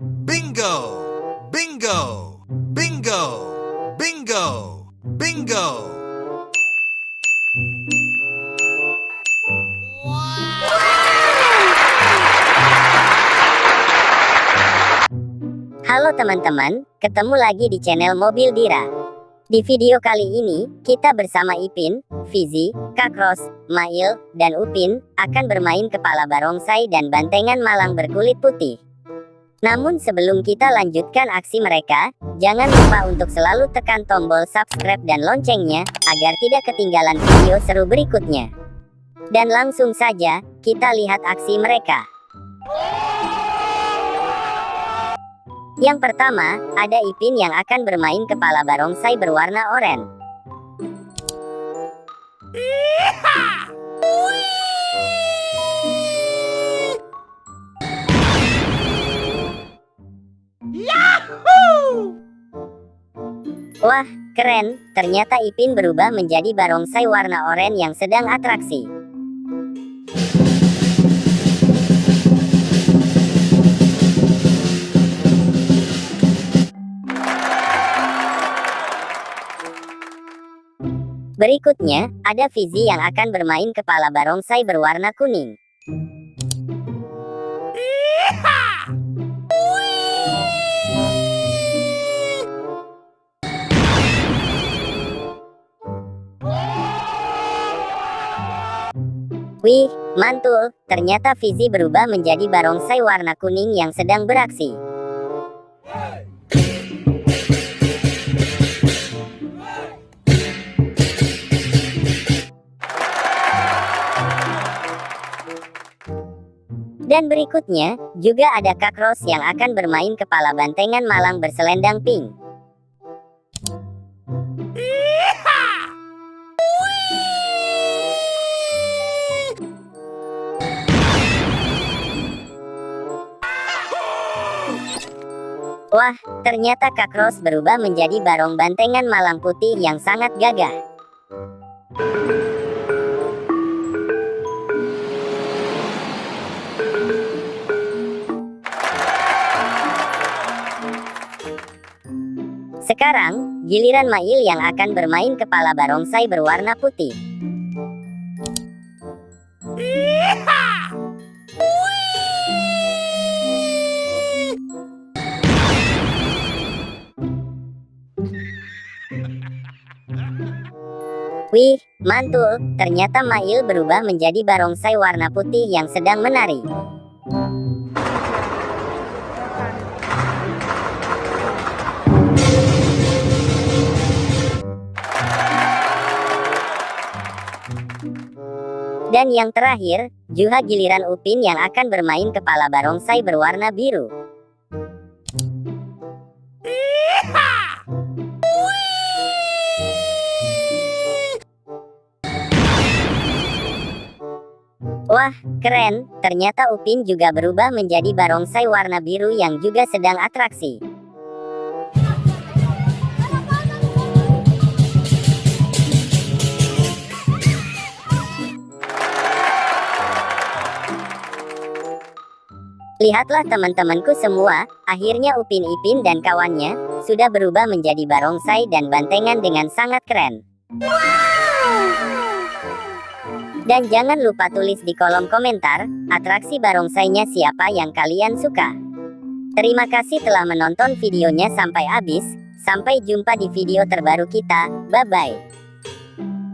Bingo! Bingo! Bingo! Bingo! Bingo! Halo teman-teman, ketemu lagi di channel Mobil Dira. Di video kali ini, kita bersama Ipin, Fizi, Kakros, Mail, dan Upin akan bermain kepala barongsai dan bantengan malang berkulit putih. Namun sebelum kita lanjutkan aksi mereka, jangan lupa untuk selalu tekan tombol subscribe dan loncengnya, agar tidak ketinggalan video seru berikutnya. Dan langsung saja, kita lihat aksi mereka. Yang pertama, ada Ipin yang akan bermain kepala barongsai berwarna oranye. Wah, keren, ternyata Ipin berubah menjadi barongsai warna oranye yang sedang atraksi. Berikutnya, ada Fizi yang akan bermain kepala barongsai berwarna kuning. Wih, mantul, ternyata Fizi berubah menjadi barongsai warna kuning yang sedang beraksi. Dan berikutnya, juga ada Kakros yang akan bermain kepala bantengan malang berselendang pink. Wah, ternyata Kakros berubah menjadi barong bantengan malang putih yang sangat gagah. Sekarang, giliran Mail yang akan bermain kepala barongsai berwarna putih. Wih, mantul, ternyata Mail berubah menjadi barongsai warna putih yang sedang menari. Dan yang terakhir, juga giliran Upin yang akan bermain kepala barongsai berwarna biru. Wah, keren, ternyata Upin juga berubah menjadi barongsai warna biru yang juga sedang atraksi. Lihatlah teman-temanku semua, akhirnya Upin Ipin dan kawannya sudah berubah menjadi barongsai dan bantengan dengan sangat keren. Dan jangan lupa tulis di kolom komentar, atraksi barongsainya siapa yang kalian suka. Terima kasih telah menonton videonya sampai habis, sampai jumpa di video terbaru kita, bye-bye.